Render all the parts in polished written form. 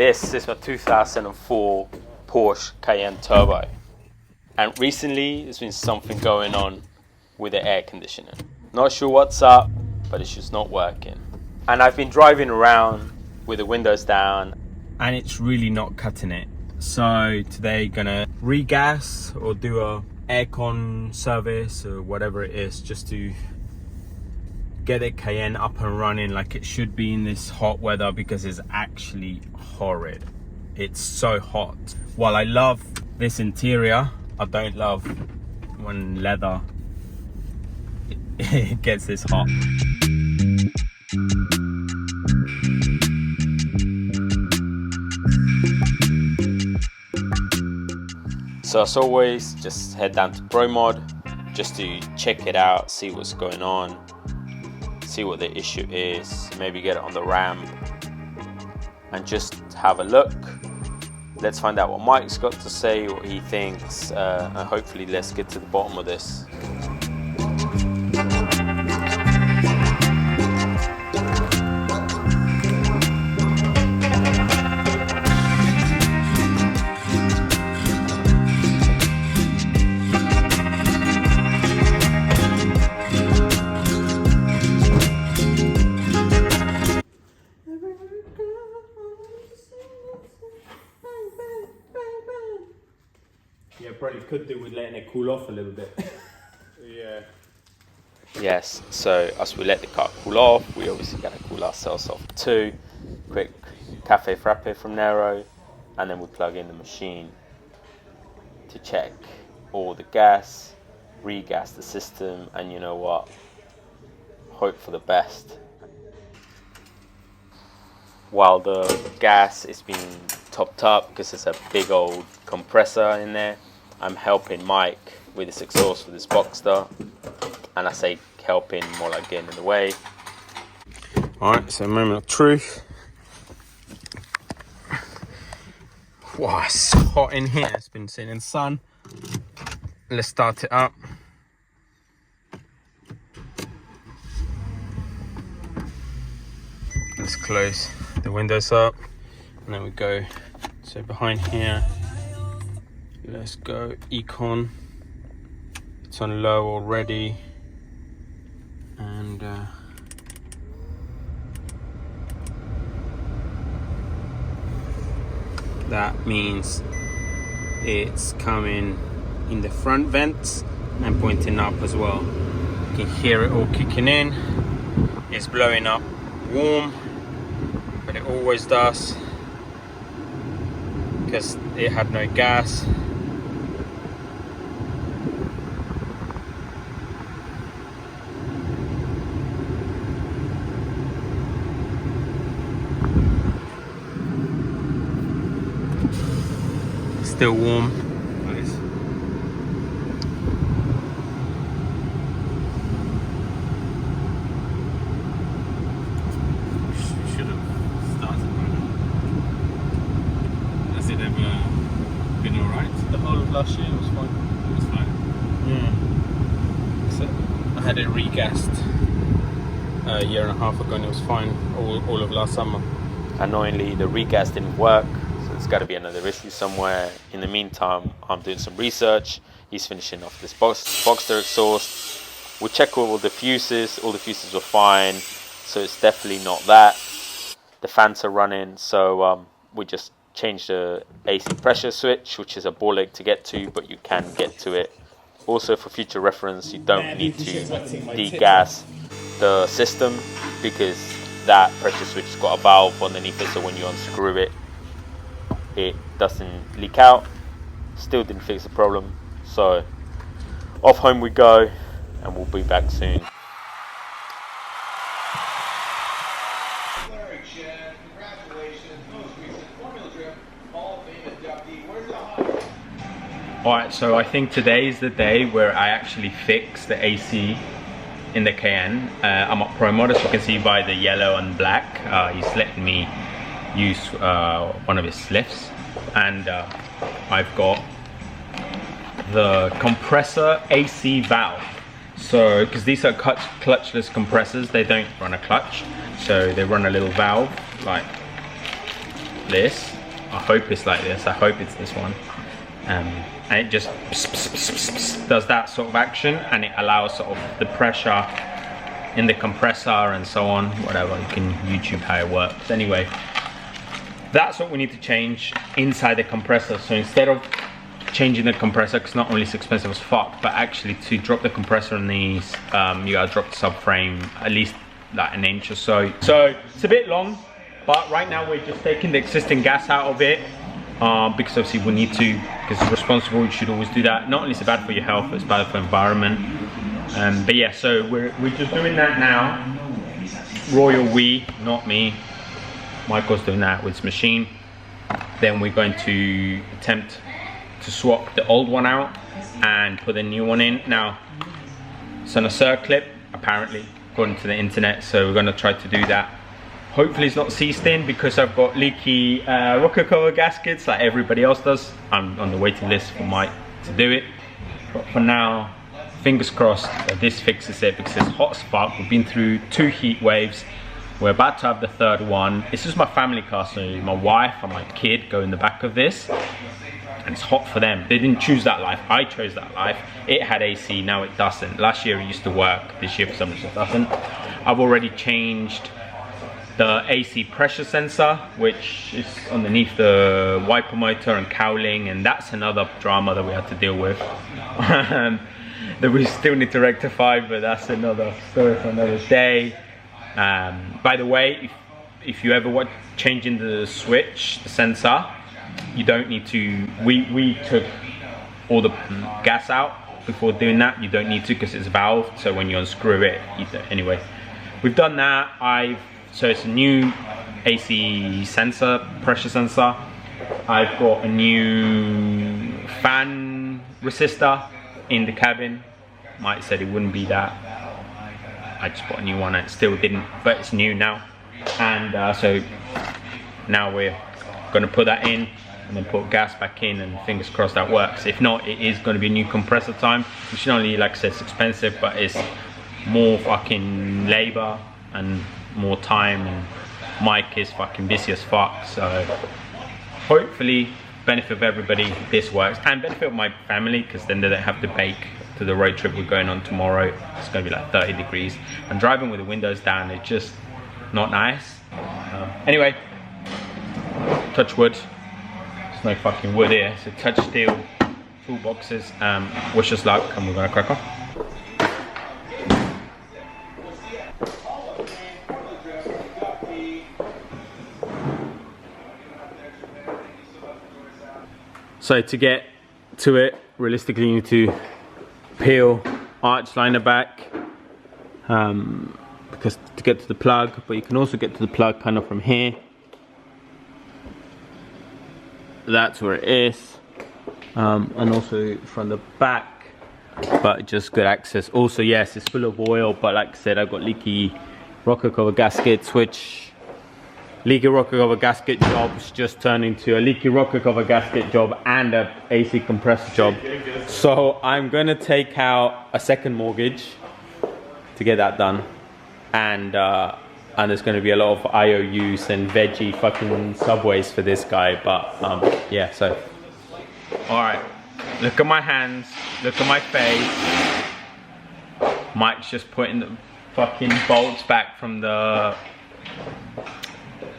This is my 2004 Porsche Cayenne Turbo. And recently there's been something going on with the air conditioning. Not sure what's up, but it's just not working. And I've been driving around with the windows down and it's really not cutting it. So today gonna regas or do a aircon service or whatever it is, just to get the Cayenne up and running like it should be in this hot weather, because it's actually horrid. It's so hot. While I love this interior, I don't love when leather it gets this hot. So as always, just head down to ProMod just to check it out, see what's going on, see what the issue is, maybe get it on the RAM and just have a look. Let's find out what Mike's got to say, what he thinks, and hopefully let's get to the bottom of this. Yeah, probably could do with letting it cool off a little bit. Yeah. Yes, so as we let the car cool off, we obviously gotta cool ourselves off too. Quick cafe frappe from Nero, and then we plug in the machine to check all the gas, regas the system, and you know what? Hope for the best. While the gas is being topped up, because there's a big old compressor in there, I'm helping Mike with his exhaust with his Boxster, and I say helping, more like getting in the way. Alright, so moment of truth. Wow, it's hot in here. It's been sitting in the sun. Let's start it up. Let's close the windows up, and then we go, so behind here, let's go Econ. It's on low already, and that means it's coming in the front vents and pointing up as well. You can hear it all kicking in. It's blowing up warm, but it always does because it had no gas. Still warm. Nice. Should have started by now. Has it ever been alright? The whole of last year was fine. It was fine. Yeah. So I had it regassed a year and a half ago and it was fine all of last summer. Annoyingly, the regas didn't work. There's got to be another issue somewhere. In the meantime, I'm doing some research. He's finishing off this Boxster exhaust. We check all the fuses. All the fuses were fine, so it's definitely not that. The fans are running, so we just changed the AC pressure switch, which is a ball ache to get to, but you can get to it. Also, for future reference, you don't need to degas the system because that pressure switch has got a valve underneath it, so when you unscrew it, it doesn't leak out. Still didn't fix the problem, so off home we go, and we'll be back soon. Alright, so I think today is the day where I actually fix the AC in the Cayenne. I'm at ProMod, as you can see by the yellow and black. He's letting me use one of his lifts, and I've got the compressor AC valve. So because these are clutchless compressors, they don't run a clutch, so they run a little valve like this. I hope it's like this. I hope it's this one. And it just does that sort of action, and it allows sort of the pressure in the compressor and so on, whatever. You can YouTube how it works. Anyway, that's what we need to change inside the compressor. So instead of changing the compressor, because not only it's expensive as fuck, but actually to drop the compressor on these, you gotta drop the subframe at least like an inch or so. So it's a bit long, but right now we're just taking the existing gas out of it, because obviously we need to, because it's responsible, you should always do that. Not only is it bad for your health, it's bad for the environment. But yeah, so we're just doing that now. Royal we, not me. Michael's doing that with his machine. Then we're going to attempt to swap the old one out and put a new one in. Now, it's on a circlip, apparently, according to the internet, so we're gonna try to do that. Hopefully it's not seized in, because I've got leaky rocker cover gaskets like everybody else does. I'm on the waiting list for Mike to do it. But for now, fingers crossed that this fixes it, because it's hot as fuck. We've been through 2 heat waves. We're about to have the 3rd one. This is my family car, so my wife and my kid go in the back of this. And it's hot for them. They didn't choose that life, I chose that life. It had AC, now it doesn't. Last year it used to work, this year for some reason it doesn't. I've already changed the AC pressure sensor, which is underneath the wiper motor and cowling, and that's another drama that we had to deal with. That we still need to rectify, but that's another story for another day. By the way, if you ever want changing the switch, the sensor, you don't need to, we took all the gas out before doing that. You don't need to, because it's valved, so when you unscrew it, you don't. Anyway, we've done that. So it's a new AC sensor, pressure sensor. I've got a new fan resistor in the cabin. Mike said it wouldn't be that. I just bought a new one and it still didn't, but it's new now. And so now we're gonna put that in and then put gas back in, and fingers crossed that works. If not, it is gonna be a new compressor time, which not only, like I said, it's expensive, but it's more fucking labor and more time, and Mike is fucking busy as fuck. So hopefully, benefit of everybody, this works, and benefit of my family, because then they don't have to bake to the road trip we're going on tomorrow. It's gonna be like 30 degrees, and driving with the windows down, it's just not nice. Anyway, touch wood. There's no fucking wood here, so touch steel, toolboxes. Wish us luck, and we're gonna crack on. So to get to it, realistically you need to peel arch liner back, because to get to the plug, but you can also get to the plug kind of from here. That's where it is, and also from the back, but just good access. Also, yes, it's full of oil, but like I said, I've got leaky rocker cover gaskets, which leaky rocker cover gasket jobs just turned into a leaky rocker cover gasket job and a AC compressor job. So I'm gonna take out a second mortgage to get that done, and there's gonna be a lot of IOUs and veggie fucking subways for this guy. But yeah, so all right, look at my hands, look at my face. Mike's just putting the fucking bolts back from the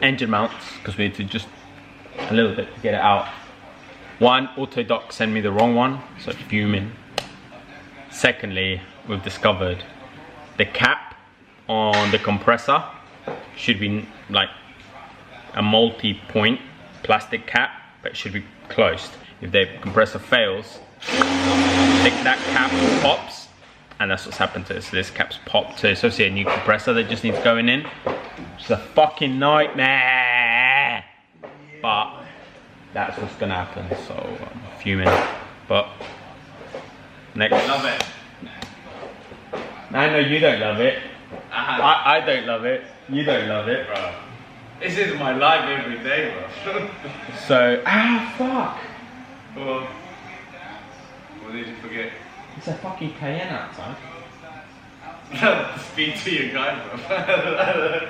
engine mounts, because we need to just a little bit to get it out. One, Autodoc sent me the wrong one, so fuming. Secondly, we've discovered the cap on the compressor should be like a multi-point plastic cap, but it should be closed. If the compressor fails, that cap pops, and that's what's happened to it. So this cap's popped, so it's obviously a new compressor that just needs going in. It's a fucking nightmare, but that's what's gonna happen. So I'm fuming, but next. Love it. I know you don't love it. I don't love it. You don't love it, Bro. This is my life every day, bro. So fuck. What did you forget? It's a fucking Cayenne outside. Speak to your guy, bro.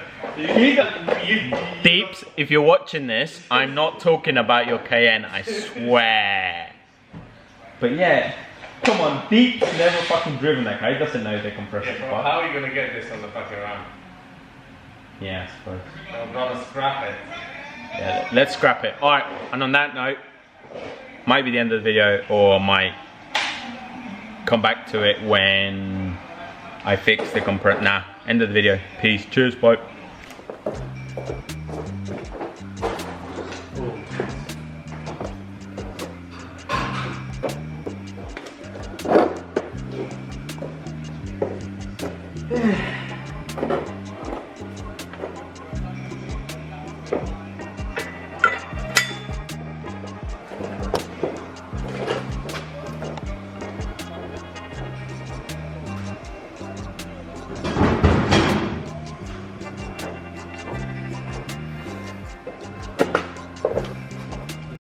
Deeps, if you're watching this, I'm not talking about your Cayenne, I swear. But yeah, come on, Deeps never fucking driven that car. He doesn't know the compressor. Yeah, bro, how are you gonna get this on the fucking ramp? Yeah, I suppose. I'm gonna scrap it. Yeah, let's scrap it. Alright, and on that note, might be the end of the video, or might come back to it when I fix the compressor. Nah, end of the video. Peace, cheers, bye.